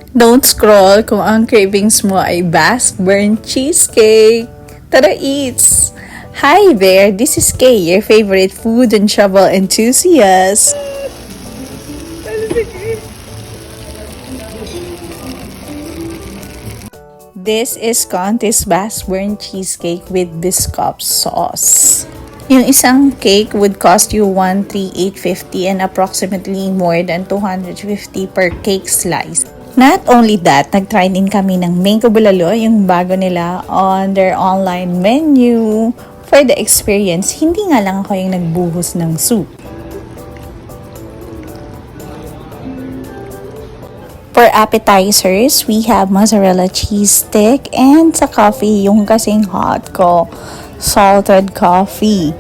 Don't scroll kung ang cravings mo ay Basque Burnt Cheesecake. Tara, eats! Hi there, this is Kay, your favorite food and travel enthusiast. This is Conti's Basque Burnt Cheesecake with Biscoff sauce. Yung isang cake would cost you 138.50 and approximately more than 250 per cake slice. Not only that, nag-try din kami ng mango bulalo, yung bago nila on their online menu. For the experience, hindi nga lang ako yung nagbuhos ng soup. For appetizers, we have mozzarella cheese stick and sa coffee, yung kasing hot ko, salted coffee.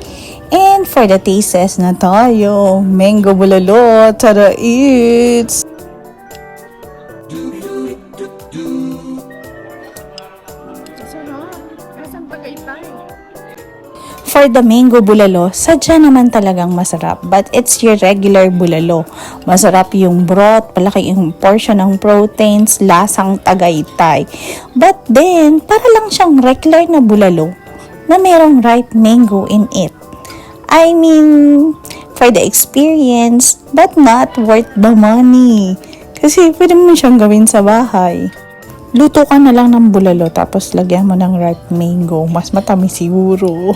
And for the tastes na tayo, mango bulalo, tara eats! For the mango bulalo, sadya naman talagang masarap. But it's your regular bulalo. Masarap yung broth, palaki yung portion ng proteins, lasang Tagaytay. But then, para lang siyang regular na bulalo na merong ripe mango in it. I mean, for the experience, but not worth the money. Kasi pwede mo siyang gawin sa bahay. Luto ka na lang ng bulalo tapos lagyan mo ng ripe mango. Mas matamis siguro.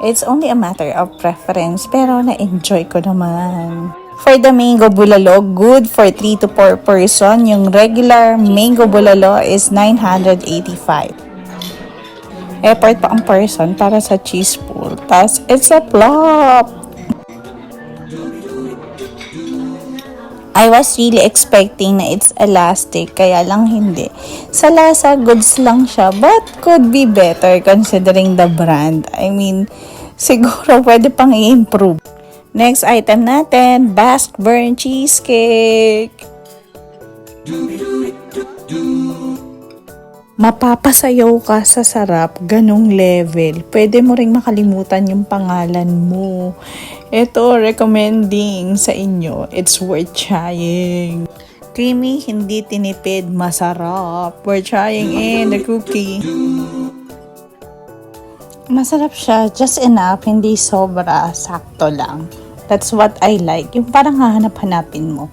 It's only a matter of preference pero na-enjoy ko naman. For the mango bulalo, good for 3 to 4 person. Yung regular mango bulalo is 985. Effort pa ang person para sa cheese pool. Tas it's a flop! I was really expecting na it's elastic, kaya lang hindi. Sa lasa, goods lang siya, but could be better considering the brand. I mean, siguro pwede pang i-improve. Next item natin, Basque Burnt Cheesecake. Mapapasayaw ka sa sarap, ganong level. Pwede mo ring makalimutan yung pangalan mo. Ito, recommending sa inyo. It's worth trying. Creamy, hindi tinipid, masarap. We're trying the cookie. Masarap siya, just enough, hindi sobra, sakto lang. That's what I like. Yung parang hahanap-hanapin mo.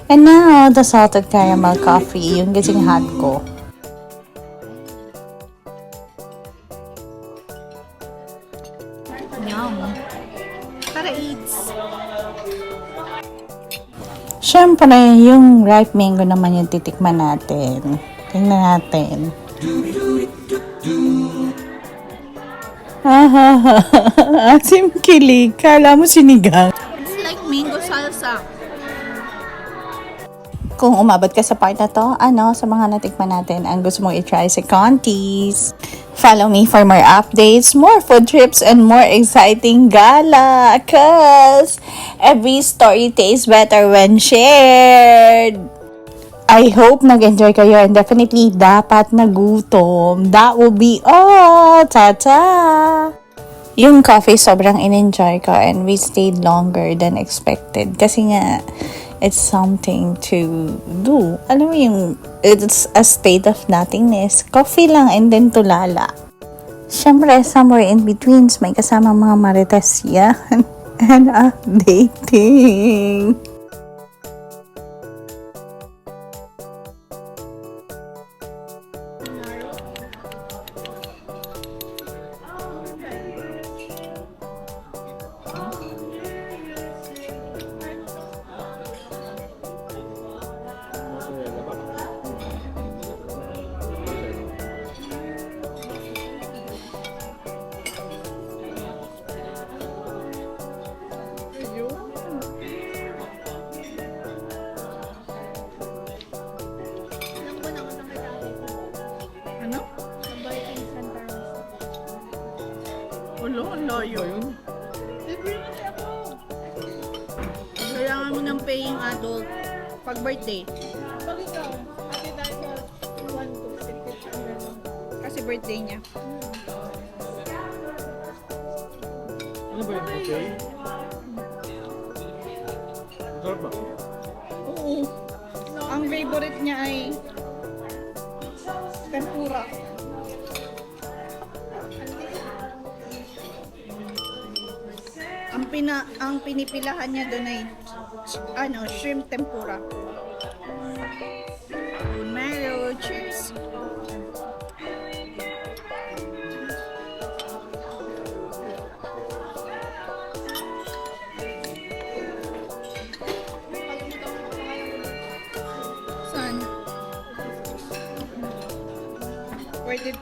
And now, the salted caramel coffee, yung gising hot ko. Yum. Tara, eats. Siyempre, yung ripe mango naman yung titikman natin. Tingnan natin. Asim kilig. Kala mo sinigang. It's like mango salsa. Kung umabot ka sa part na to, sa mga natikman natin, ang gusto mong i-try si Conti's. Follow me for more updates, more food trips, and more exciting gala. Cause every story tastes better when shared. I hope nag-enjoy kayo and definitely dapat nagutom. That will be all. Ta-ta! Yung coffee sobrang in-enjoy ko and we stayed longer than expected. Kasi nga, it's something to do. Alam mo yung, it's a state of nothingness. Coffee lang and then tulala. Siyempre, somewhere in between, may kasama mga marites yan. And updating. Ulo, ang layo. Kailangan mo ng paying adult pag birthday. Pag ikaw, ate dahil ka 1, 2, ticket siya gano'n. Kasi birthday niya. Ano ba yung buffet? Masarap ba? Oo. Ang flavor favorite niya ay tempura. Ang pinipilahan niya doon ay shrimp tempura. Mero, cheers. Saan? Worth it.